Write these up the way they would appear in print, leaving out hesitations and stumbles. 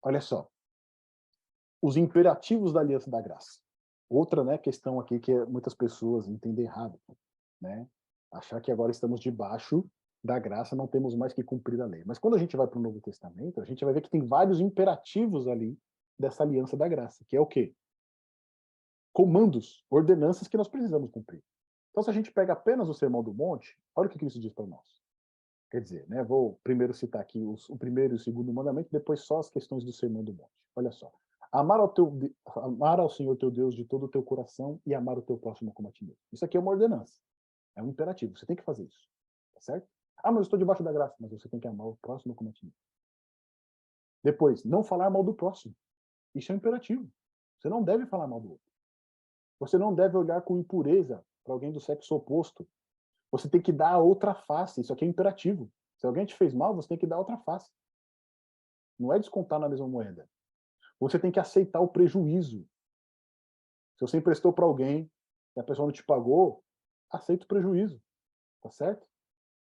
Olha só, os imperativos da aliança da graça. Outra, né, questão aqui que muitas pessoas entendem errado, né? Achar que agora estamos debaixo da graça, não temos mais que cumprir a lei. Mas quando a gente vai para o Novo Testamento, a gente vai ver que tem vários imperativos ali dessa aliança da graça, que é o quê? Comandos, ordenanças que nós precisamos cumprir. Então, se a gente pega apenas o Sermão do Monte, olha o que Cristo diz para nós. Quer dizer, né, vou primeiro citar aqui o primeiro e o segundo mandamento, depois só as questões do Sermão do Monte. Olha só. Amar ao Senhor teu Deus de todo o teu coração e amar o teu próximo como a ti mesmo. Isso aqui é uma ordenança. É um imperativo. Você tem que fazer isso. Tá certo? Ah, mas eu estou debaixo da graça. Mas você tem que amar o próximo como a ti mesmo. Depois, não falar mal do próximo. Isso é um imperativo. Você não deve falar mal do outro. Você não deve olhar com impureza para alguém do sexo oposto. Você tem que dar a outra face. Isso aqui é imperativo. Se alguém te fez mal, você tem que dar a outra face. Não é descontar na mesma moeda. Você tem que aceitar o prejuízo. Se você emprestou para alguém e a pessoa não te pagou, aceita o prejuízo. Tá certo?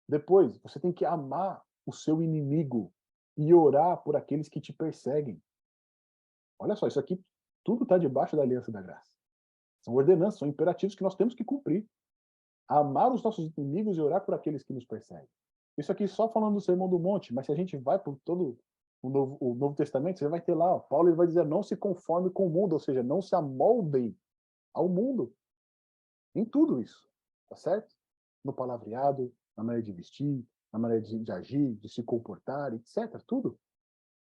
Depois, você tem que amar o seu inimigo e orar por aqueles que te perseguem. Olha só, isso aqui tudo está debaixo da aliança da graça. São ordenanças, são imperativos que nós temos que cumprir. Amar os nossos inimigos e orar por aqueles que nos perseguem. Isso aqui só falando do Sermão do Monte, mas se a gente vai por todo o Novo Testamento, você vai ter lá, ó, Paulo ele vai dizer, não se conforme com o mundo, ou seja, não se amoldem ao mundo, em tudo isso, tá certo? No palavreado, na maneira de vestir, na maneira de agir, de se comportar, etc. Tudo.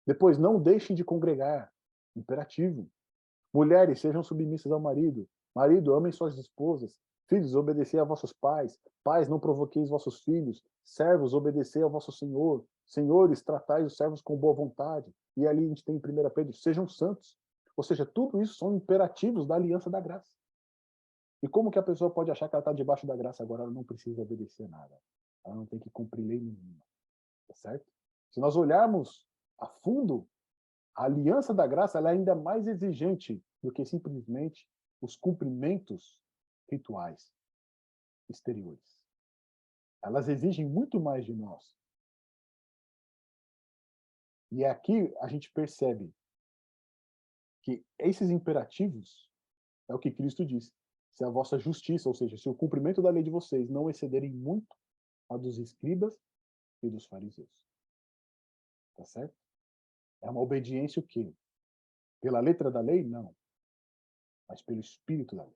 Depois, não deixem de congregar, imperativo. Mulheres, sejam submissas ao marido. Marido, amem suas esposas. Filhos, obedecei a vossos pais. Pais, não provoqueis vossos filhos. Servos, obedecei ao vosso Senhor. Senhores, tratai os servos com boa vontade. E ali a gente tem em 1 Pedro, sejam santos. Ou seja, tudo isso são imperativos da aliança da graça. E como que a pessoa pode achar que ela está debaixo da graça agora, ela não precisa obedecer nada? Ela não tem que cumprir lei nenhuma, tá certo? Se nós olharmos a fundo, a aliança da graça ela é ainda mais exigente do que simplesmente os cumprimentos rituais exteriores. Elas exigem muito mais de nós. E aqui a gente percebe que esses imperativos é o que Cristo disse. Se a vossa justiça, ou seja, se o cumprimento da lei de vocês não excederem muito a dos escribas e dos fariseus. Tá certo? É uma obediência o quê? Pela letra da lei? Não. Mas pelo espírito da lei.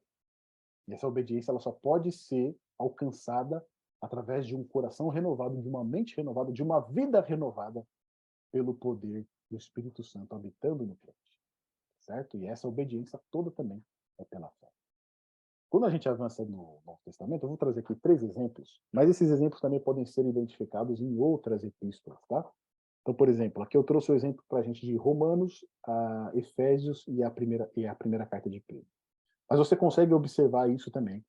E essa obediência ela só pode ser alcançada através de um coração renovado, de uma mente renovada, de uma vida renovada pelo poder do Espírito Santo habitando no crente, certo? E essa obediência toda também é pela fé. Quando a gente avança no Novo Testamento, eu vou trazer aqui 3 exemplos, mas esses exemplos também podem ser identificados em outras epístolas, tá? Então, por exemplo, aqui eu trouxe o exemplo para a gente de Romanos, a Efésios e a primeira carta de Pedro. Mas você consegue observar isso também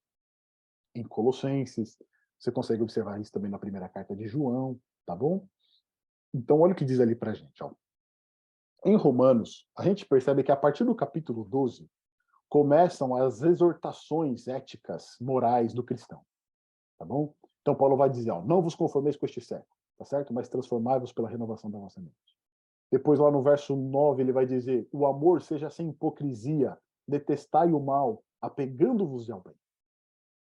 em Colossenses, você consegue observar isso também na primeira carta de João, tá bom? Então, olha o que diz ali pra gente, ó. Em Romanos, a gente percebe que a partir do capítulo 12 começam as exortações éticas, morais do cristão, tá bom? Então, Paulo vai dizer, ó, não vos conformeis com este século, tá certo? Mas transformai-vos pela renovação da vossa mente. Depois, lá no verso 9, ele vai dizer, o amor seja sem hipocrisia, detestai o mal, apegando-vos ao bem.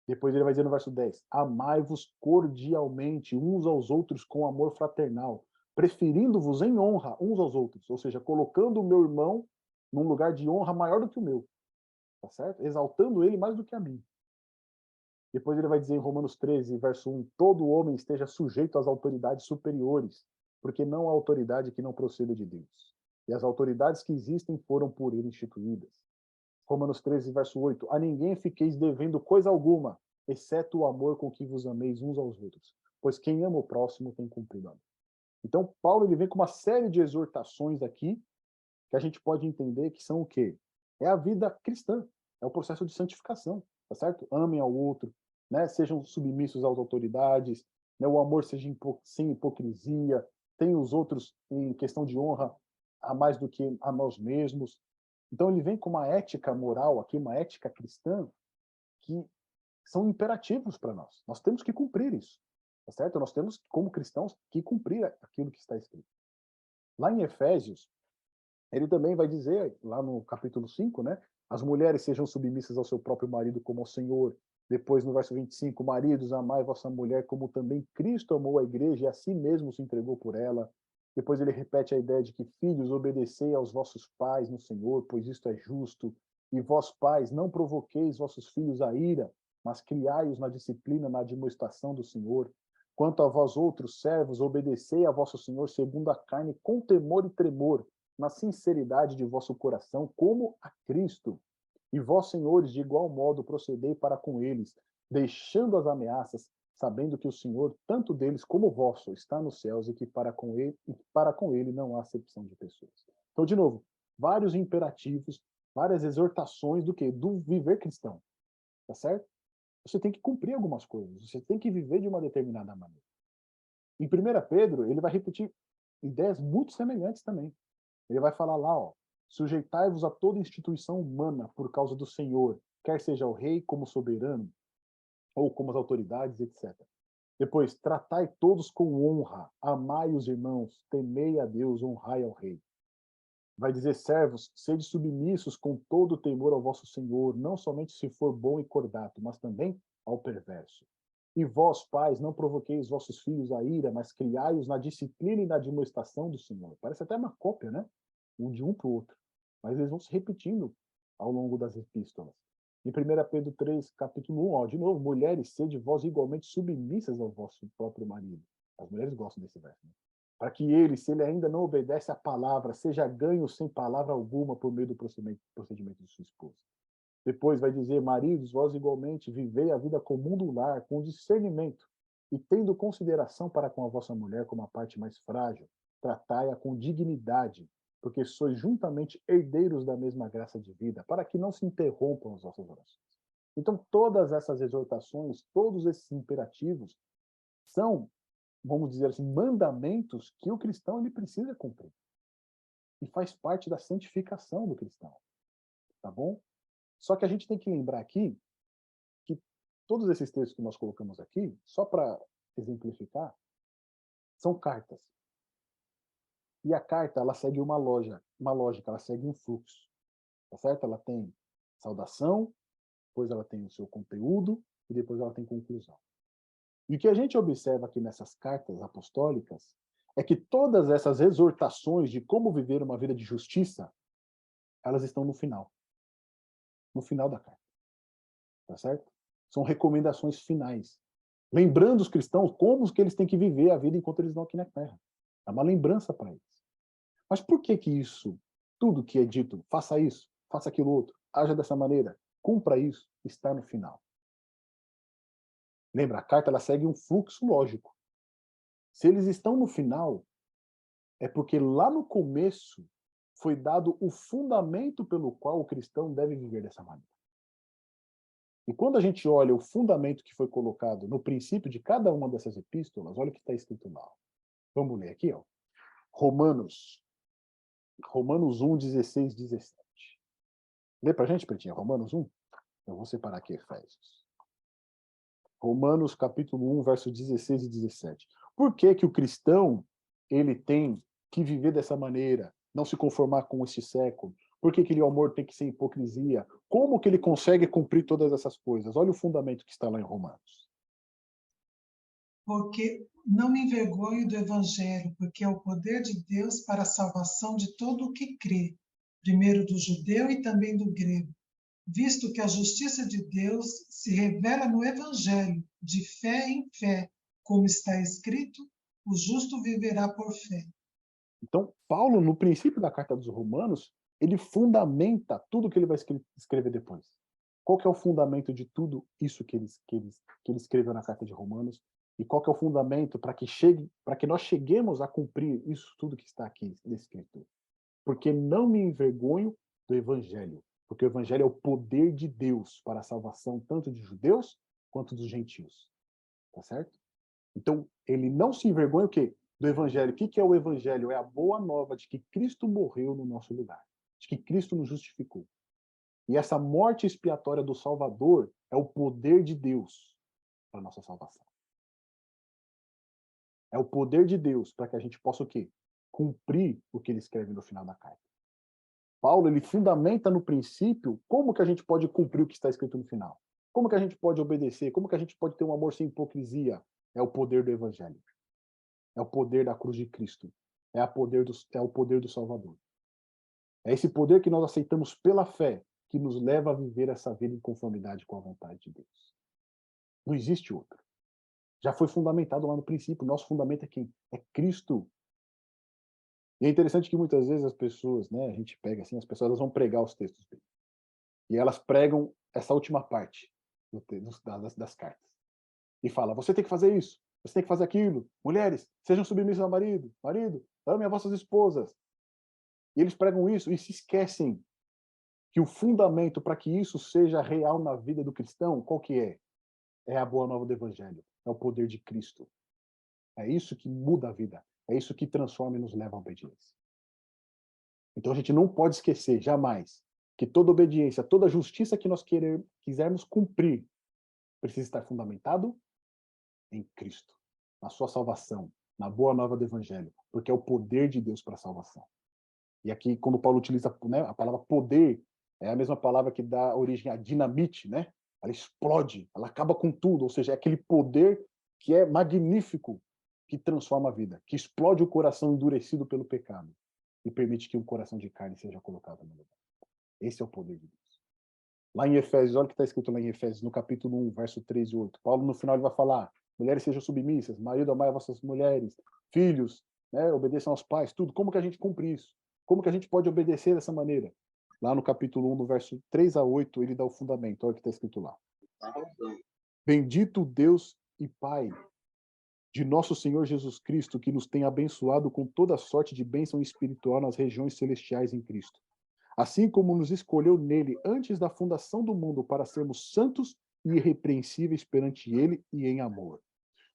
Depois ele vai dizer no verso 10: amai-vos cordialmente uns aos outros com amor fraternal, preferindo-vos em honra uns aos outros, ou seja, colocando o meu irmão num lugar de honra maior do que o meu, tá certo? Exaltando ele mais do que a mim. Depois ele vai dizer em Romanos 13, verso 1: todo homem esteja sujeito às autoridades superiores, porque não há autoridade que não proceda de Deus. E as autoridades que existem foram por ele instituídas. Romanos 13, verso 8: a ninguém fiqueis devendo coisa alguma, exceto o amor com que vos ameis uns aos outros, pois quem ama o próximo tem cumprido a lei. Então, Paulo ele vem com uma série de exortações aqui, que a gente pode entender que são o quê? É a vida cristã, é o processo de santificação, tá certo? Amem ao outro, né? Sejam submissos às autoridades, né? O amor seja sem hipocrisia, tenham os outros em questão de honra a mais do que a nós mesmos. Então ele vem com uma ética moral aqui, uma ética cristã, que são imperativos para nós. Nós temos que cumprir isso, tá certo? Nós temos, como cristãos, que cumprir aquilo que está escrito. Lá em Efésios, Ele também vai dizer, lá no capítulo 5, né? As mulheres sejam submissas ao seu próprio marido como ao Senhor. Depois, no verso 25, maridos, amai vossa mulher como também Cristo amou a igreja e a si mesmo se entregou por ela. Depois ele repete a ideia de que filhos, obedecei aos vossos pais no Senhor, pois isto é justo. E vós, pais, não provoqueis vossos filhos a ira, mas criai-os na disciplina, na admoestação do Senhor. Quanto a vós outros servos, obedecei a vosso Senhor segundo a carne, com temor e tremor, na sinceridade de vosso coração, como a Cristo. E vós, senhores, de igual modo procedei para com eles, deixando as ameaças, sabendo que o Senhor, tanto deles como vosso, está nos céus e que para com ele não há acepção de pessoas. Então, de novo, vários imperativos, várias exortações do que? Do viver cristão. Tá certo? Você tem que cumprir algumas coisas, você tem que viver de uma determinada maneira. Em 1 Pedro, ele vai repetir ideias muito semelhantes também. Ele vai falar lá, ó, sujeitai-vos a toda instituição humana por causa do Senhor, quer seja o rei como soberano, ou como as autoridades, etc. Depois, tratai todos com honra, amai os irmãos, temei a Deus, honrai ao rei. Vai dizer, servos, sede submissos com todo o temor ao vosso Senhor, não somente se for bom e cordato, mas também ao perverso. E vós, pais, não provoqueis vossos filhos a ira, mas criai-os na disciplina e na admoestação do Senhor. Parece até uma cópia, né? Um de um para o outro. Mas eles vão se repetindo ao longo das epístolas. Em 1 Pedro 3, capítulo 1, ó, de novo, mulheres, sede vós igualmente submissas ao vosso próprio marido. As mulheres gostam desse verso, né? Para que ele, se ele ainda não obedece à palavra, seja ganho sem palavra alguma por meio do procedimento de sua esposa. Depois vai dizer, maridos, vós igualmente vivei a vida comum do lar, com discernimento, e tendo consideração para com a vossa mulher como a parte mais frágil, tratai-a com dignidade, porque sois juntamente herdeiros da mesma graça de vida, para que não se interrompam as vossas orações. Então, todas essas exortações, todos esses imperativos, são, vamos dizer assim, mandamentos que o cristão ele precisa cumprir. E faz parte da santificação do cristão, tá bom? Só que a gente tem que lembrar aqui que todos esses textos que nós colocamos aqui, só para exemplificar, são cartas. E a carta, ela segue uma lógica, ela segue um fluxo, tá certo? Ela tem saudação, depois ela tem o seu conteúdo e depois ela tem conclusão. E o que a gente observa aqui nessas cartas apostólicas é que todas essas exortações de como viver uma vida de justiça, elas estão no final da carta, tá certo? São recomendações finais, lembrando os cristãos como que eles têm que viver a vida enquanto eles estão aqui na Terra. É uma lembrança para eles. Mas por que que isso, tudo que é dito, faça isso, faça aquilo outro, haja dessa maneira, cumpra isso, está no final? Lembra, a carta ela segue um fluxo lógico. Se eles estão no final, é porque lá no começo foi dado o fundamento pelo qual o cristão deve viver dessa maneira. E quando a gente olha o fundamento que foi colocado no princípio de cada uma dessas epístolas, olha o que está escrito lá. Vamos ler aqui, ó. Romanos 1, 16, 17. Lê pra gente, Pretinha, Romanos 1? Eu vou separar aqui Efésios. Romanos capítulo 1, versos 16 e 17. Por que que o cristão, ele tem que viver dessa maneira, não se conformar com este século? Por que que o amor tem que ser hipocrisia? Como que ele consegue cumprir todas essas coisas? Olha o fundamento que está lá em Romanos. Porque não me envergonho do Evangelho, porque é o poder de Deus para a salvação de todo o que crê, primeiro do judeu e também do grego, visto que a justiça de Deus se revela no Evangelho, de fé em fé, como está escrito, o justo viverá por fé. Então, Paulo, no princípio da carta dos Romanos, ele fundamenta tudo que ele vai escrever depois. Qual que é o fundamento de tudo isso que ele escreveu na carta de Romanos? E qual que é o fundamento para que nós cheguemos a cumprir isso tudo que está aqui escrito? Porque não me envergonho do evangelho, porque o evangelho é o poder de Deus para a salvação tanto de judeus quanto dos gentios. Tá certo? Então, ele não se envergonha o quê? Do evangelho. O que é o evangelho? É a boa nova de que Cristo morreu no nosso lugar, de que Cristo nos justificou. E essa morte expiatória do Salvador é o poder de Deus para a nossa salvação. É o poder de Deus para que a gente possa o quê? Cumprir o que ele escreve no final da carta. Paulo, ele fundamenta no princípio como que a gente pode cumprir o que está escrito no final. Como que a gente pode obedecer? Como que a gente pode ter um amor sem hipocrisia? É o poder do evangelho. É o poder da cruz de Cristo. É o poder do Salvador. É esse poder que nós aceitamos pela fé que nos leva a viver essa vida em conformidade com a vontade de Deus. Não existe outro. Já foi fundamentado lá no princípio. Nosso fundamento é quem? É Cristo. E é interessante que muitas vezes as pessoas, né, a gente pega assim, as pessoas elas vão pregar os textos bíblicos. E elas pregam essa última parte das cartas. E fala, você tem que fazer isso, você tem que fazer aquilo. Mulheres, sejam submissas ao marido. Marido, ame as vossas esposas. E eles pregam isso e se esquecem que o fundamento para que isso seja real na vida do cristão, qual que é? É a boa nova do evangelho. É o poder de Cristo. É isso que muda a vida. É isso que transforma e nos leva à obediência. Então a gente não pode esquecer, jamais, que toda obediência, toda justiça que nós quisermos cumprir, precisa estar fundamentado em Cristo, na sua salvação, na boa nova do evangelho, porque é o poder de Deus para a salvação. E aqui, quando Paulo utiliza, né, a palavra poder, é a mesma palavra que dá origem à dinamite, né? Ela explode, ela acaba com tudo, ou seja, é aquele poder que é magnífico, que transforma a vida, que explode o coração endurecido pelo pecado e permite que um coração de carne seja colocado no lugar. Esse é o poder de Deus. Lá em Efésios, olha o que está escrito lá em Efésios, no capítulo 1, verso 3 e 8. Paulo, no final, ele vai falar, mulheres sejam submissas, marido amai as vossas mulheres, filhos, né, obedeçam aos pais, tudo. Como que a gente cumpre isso? Como que a gente pode obedecer dessa maneira? Lá no capítulo 1, no verso 3 a 8, ele dá o fundamento. Olha o que está escrito lá. Bendito Deus e Pai de nosso Senhor Jesus Cristo, que nos tem abençoado com toda sorte de bênção espiritual nas regiões celestiais em Cristo. Assim como nos escolheu nele antes da fundação do mundo para sermos santos e irrepreensíveis perante ele e em amor.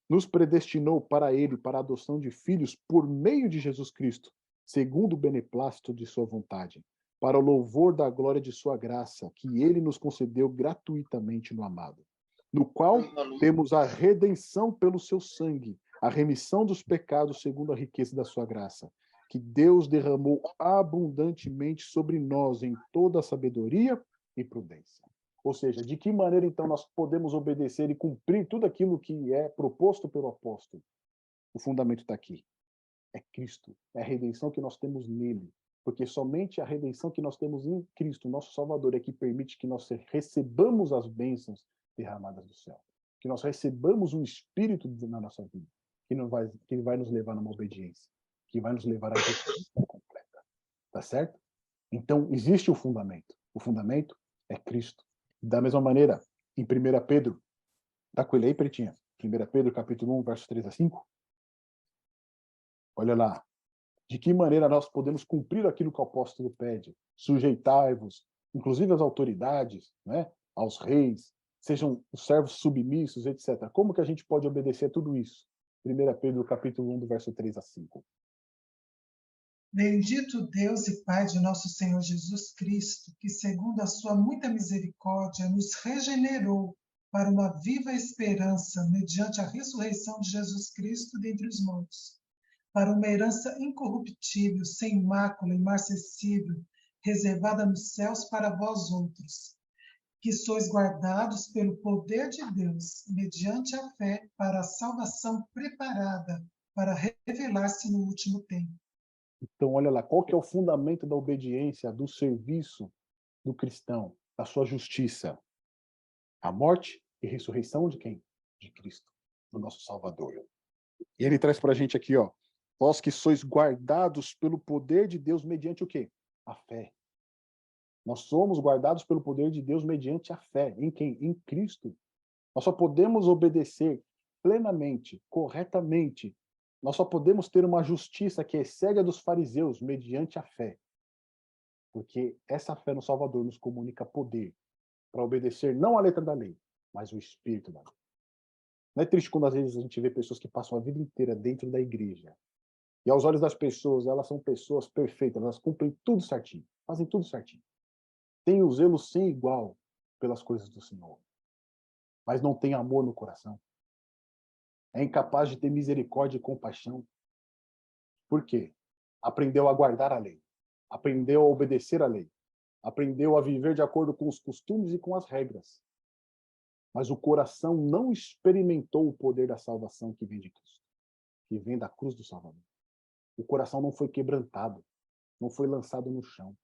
Nos predestinou para ele, para a adoção de filhos por meio de Jesus Cristo, segundo o beneplácito de sua vontade, para o louvor da glória de sua graça, que ele nos concedeu gratuitamente no amado, no qual temos a redenção pelo seu sangue, a remissão dos pecados segundo a riqueza da sua graça, que Deus derramou abundantemente sobre nós em toda a sabedoria e prudência. Ou seja, de que maneira então nós podemos obedecer e cumprir tudo aquilo que é proposto pelo apóstolo? O fundamento está aqui. É Cristo, é a redenção que nós temos nele. Porque somente a redenção que nós temos em Cristo, nosso Salvador, é que permite que nós recebamos as bênçãos derramadas do céu. Que nós recebamos um Espírito na nossa vida, que vai nos levar numa obediência, que vai nos levar à justiça completa. Tá certo? Então, existe o fundamento. O fundamento é Cristo. Da mesma maneira, em 1 Pedro, tá com ele aí, Pretinha? 1 Pedro, capítulo 1, versos 3 a 5. Olha lá. De que maneira nós podemos cumprir aquilo que o apóstolo pede? Sujeitai-vos, inclusive às autoridades, né? Aos reis, sejam os servos submissos, etc. Como que a gente pode obedecer a tudo isso? 1 Pedro, capítulo 1, do verso 3 a 5. Bendito Deus e Pai de nosso Senhor Jesus Cristo, que, segundo a sua muita misericórdia, nos regenerou para uma viva esperança mediante a ressurreição de Jesus Cristo dentre os mortos, para uma herança incorruptível, sem mácula, imarcessível, reservada nos céus para vós outros, que sois guardados pelo poder de Deus, mediante a fé, para a salvação preparada para revelar-se no último tempo. Então, olha lá, qual que é o fundamento da obediência, do serviço do cristão, da sua justiça? A morte e ressurreição de quem? De Cristo, do nosso Salvador. E ele traz para a gente aqui, ó, vós que sois guardados pelo poder de Deus mediante o quê? A fé. Nós somos guardados pelo poder de Deus mediante a fé. Em quem? Em Cristo. Nós só podemos obedecer plenamente, corretamente. Nós só podemos ter uma justiça que excede a dos fariseus mediante a fé. Porque essa fé no Salvador nos comunica poder para obedecer não a letra da lei, mas o espírito da lei. Não é triste quando às vezes a gente vê pessoas que passam a vida inteira dentro da igreja. E aos olhos das pessoas, elas são pessoas perfeitas, elas cumprem tudo certinho, fazem tudo certinho. Têm o zelo sem igual pelas coisas do Senhor, mas não tem amor no coração. É incapaz de ter misericórdia e compaixão. Por quê? Aprendeu a guardar a lei, aprendeu a obedecer à lei, aprendeu a viver de acordo com os costumes e com as regras. Mas o coração não experimentou o poder da salvação que vem de Cristo, que vem da cruz do Salvador. O coração não foi quebrantado, não foi lançado no chão,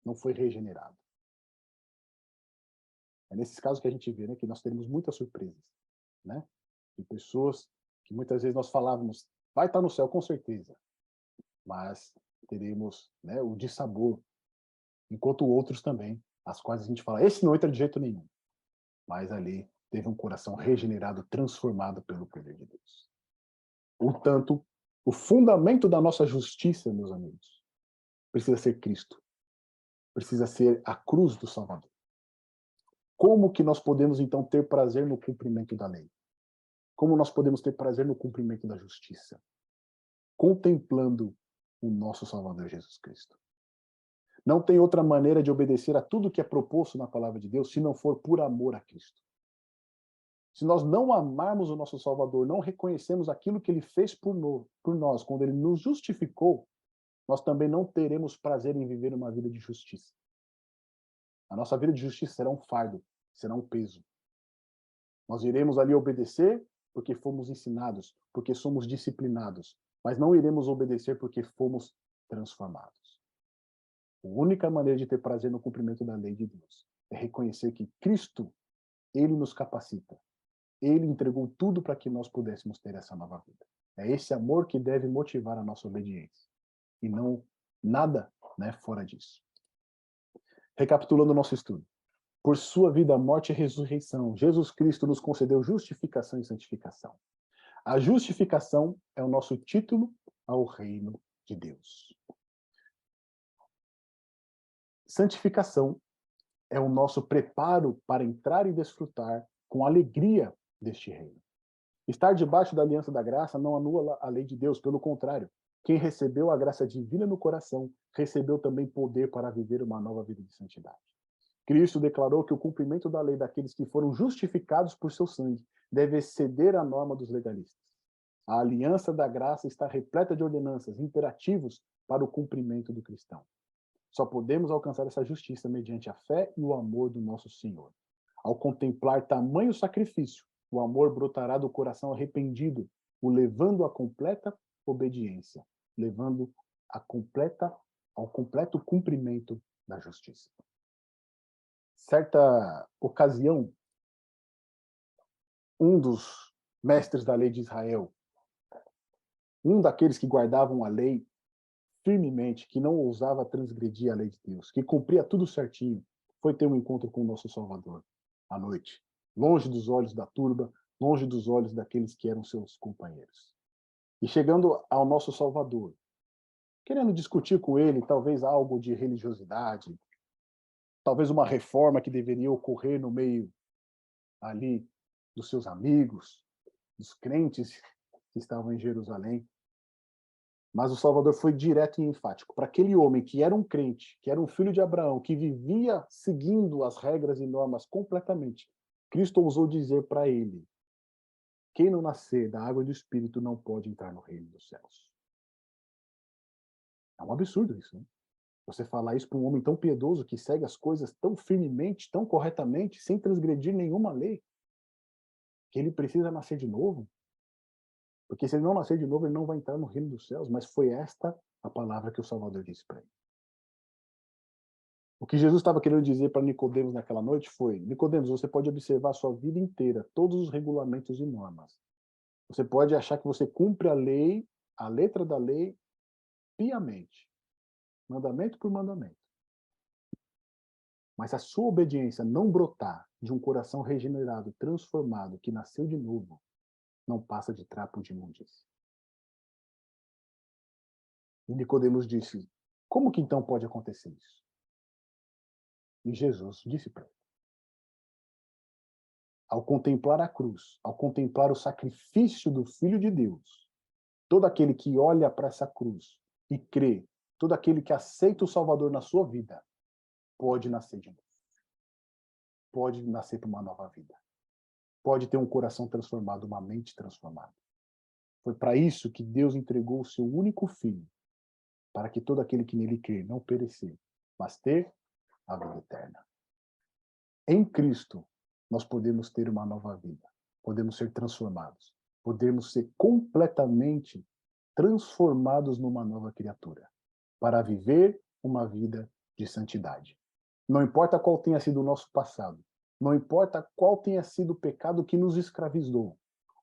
não foi regenerado. É nesses casos que a gente vê, né, que nós teremos muitas surpresas, né? De pessoas que muitas vezes nós falávamos, vai estar no céu com certeza, mas teremos, né, o dissabor, enquanto outros também, as quais a gente fala, esse não entra de jeito nenhum, mas ali teve um coração regenerado, transformado pelo poder de Deus. Portanto, o fundamento da nossa justiça, meus amigos, precisa ser Cristo, precisa ser a cruz do Salvador. Como que nós podemos, então, ter prazer no cumprimento da lei? Como nós podemos ter prazer no cumprimento da justiça? Contemplando o nosso Salvador Jesus Cristo. Não tem outra maneira de obedecer a tudo que é proposto na palavra de Deus se não for por amor a Cristo. Se nós não amarmos o nosso Salvador, não reconhecemos aquilo que ele fez por nós, quando ele nos justificou, nós também não teremos prazer em viver uma vida de justiça. A nossa vida de justiça será um fardo, será um peso. Nós iremos ali obedecer porque fomos ensinados, porque somos disciplinados, mas não iremos obedecer porque fomos transformados. A única maneira de ter prazer no cumprimento da lei de Deus é reconhecer que Cristo, ele nos capacita. Ele entregou tudo para que nós pudéssemos ter essa nova vida. É esse amor que deve motivar a nossa obediência. E não nada, né, fora disso. Recapitulando o nosso estudo. Por sua vida, morte e ressurreição, Jesus Cristo nos concedeu justificação e santificação. A justificação é o nosso título ao reino de Deus. Santificação é o nosso preparo para entrar e desfrutar com alegria deste reino. Estar debaixo da aliança da graça não anula a lei de Deus, pelo contrário. Quem recebeu a graça divina no coração, recebeu também poder para viver uma nova vida de santidade. Cristo declarou que o cumprimento da lei daqueles que foram justificados por seu sangue deve exceder a norma dos legalistas. A aliança da graça está repleta de ordenanças, imperativos para o cumprimento do cristão. Só podemos alcançar essa justiça mediante a fé e o amor do nosso Senhor. Ao contemplar tamanho sacrifício, o amor brotará do coração arrependido, o levando à completa obediência, levando ao completo cumprimento da justiça. Certa ocasião, um dos mestres da lei de Israel, um daqueles que guardavam a lei firmemente, que não ousava transgredir a lei de Deus, que cumpria tudo certinho, foi ter um encontro com o nosso Salvador à noite, longe dos olhos da turba, longe dos olhos daqueles que eram seus companheiros. E chegando ao nosso Salvador, querendo discutir com ele talvez algo de religiosidade, talvez uma reforma que deveria ocorrer no meio ali dos seus amigos, dos crentes que estavam em Jerusalém. Mas o Salvador foi direto e enfático. Para aquele homem que era um crente, que era um filho de Abraão, que vivia seguindo as regras e normas completamente, Cristo ousou dizer para ele: quem não nascer da água e do Espírito não pode entrar no reino dos céus. É um absurdo isso, né? Você falar isso para um homem tão piedoso, que segue as coisas tão firmemente, tão corretamente, sem transgredir nenhuma lei, que ele precisa nascer de novo. Porque se ele não nascer de novo, ele não vai entrar no reino dos céus. Mas foi esta a palavra que o Salvador disse para ele. O que Jesus estava querendo dizer para Nicodemos naquela noite foi: Nicodemos, você pode observar a sua vida inteira, todos os regulamentos e normas. Você pode achar que você cumpre a lei, a letra da lei, piamente, mandamento por mandamento. Mas a sua obediência não brotar de um coração regenerado, transformado, que nasceu de novo, não passa de trapo de imundície. E Nicodemos disse: como que então pode acontecer isso? E Jesus disse para ele: ao contemplar a cruz, ao contemplar o sacrifício do Filho de Deus, todo aquele que olha para essa cruz e crê, todo aquele que aceita o Salvador na sua vida, pode nascer de novo. Pode nascer para uma nova vida. Pode ter um coração transformado, uma mente transformada. Foi para isso que Deus entregou o seu único filho, para que todo aquele que nele crê não perecer, mas ter a vida eterna. Em Cristo, nós podemos ter uma nova vida, podemos ser transformados, podemos ser completamente transformados numa nova criatura, para viver uma vida de santidade. Não importa qual tenha sido o nosso passado, não importa qual tenha sido o pecado que nos escravizou,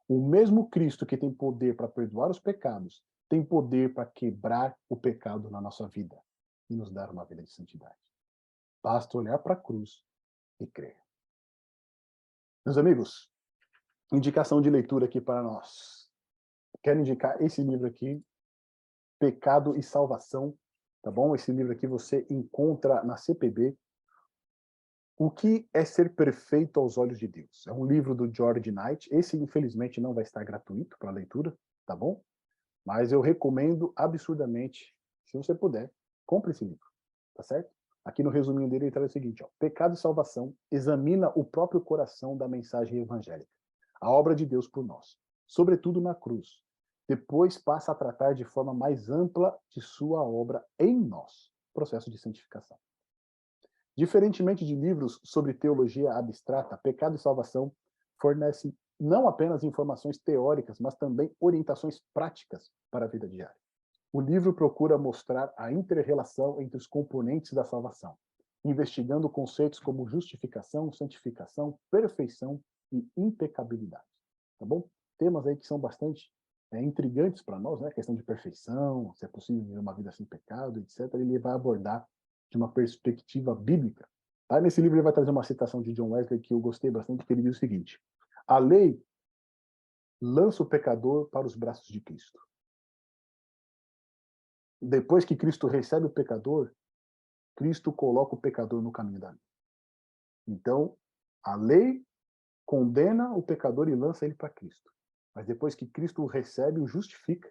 o mesmo Cristo que tem poder para perdoar os pecados, tem poder para quebrar o pecado na nossa vida e nos dar uma vida de santidade. Basta olhar para a cruz e crer. Meus amigos, indicação de leitura aqui para nós. Quero indicar esse livro aqui, Pecado e Salvação, tá bom? Esse livro aqui você encontra na CPB. O que é ser perfeito aos olhos de Deus? É um livro do George Knight. Esse, infelizmente, não vai estar gratuito para leitura, tá bom? Mas eu recomendo absurdamente, se você puder, compre esse livro, tá certo? Aqui no resuminho dele ele traz o seguinte, ó, Pecado e Salvação examina o próprio coração da mensagem evangélica, a obra de Deus por nós, sobretudo na cruz. Depois passa a tratar de forma mais ampla de sua obra em nós, processo de santificação. Diferentemente de livros sobre teologia abstrata, Pecado e Salvação fornece não apenas informações teóricas, mas também orientações práticas para a vida diária. O livro procura mostrar a inter-relação entre os componentes da salvação, investigando conceitos como justificação, santificação, perfeição e impecabilidade. Tá bom? Temas aí que são bastante intrigantes para nós, né? A questão de perfeição, se é possível viver uma vida sem pecado, etc. Ele vai abordar de uma perspectiva bíblica. Tá? Nesse livro ele vai trazer uma citação de John Wesley que eu gostei bastante, que ele diz o seguinte: a lei lança o pecador para os braços de Cristo. Depois que Cristo recebe o pecador, Cristo coloca o pecador no caminho da lei. Então, a lei condena o pecador e lança ele para Cristo. Mas depois que Cristo o recebe, o justifica,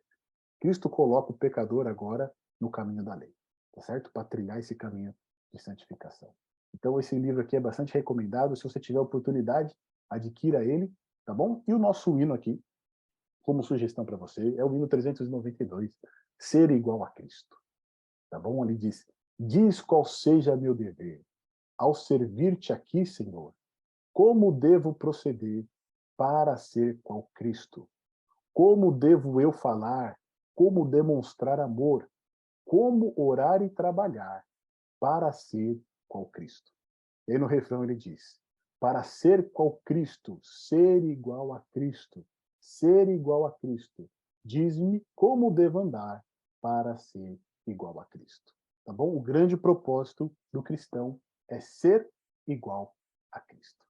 Cristo coloca o pecador agora no caminho da lei, tá certo? Para trilhar esse caminho de santificação. Então, esse livro aqui é bastante recomendado. Se você tiver oportunidade, adquira ele, tá bom? E o nosso hino aqui, como sugestão para você, é o hino 392, Ser igual a Cristo. Tá bom? Ali diz qual seja meu dever. Ao servir-te aqui, Senhor, como devo proceder para ser qual Cristo? Como devo eu falar? Como demonstrar amor? Como orar e trabalhar para ser qual Cristo? E aí no refrão ele diz, para ser qual Cristo, ser igual a Cristo, ser igual a Cristo. Diz-me como devo andar para ser igual a Cristo. Tá bom? O grande propósito do cristão é ser igual a Cristo.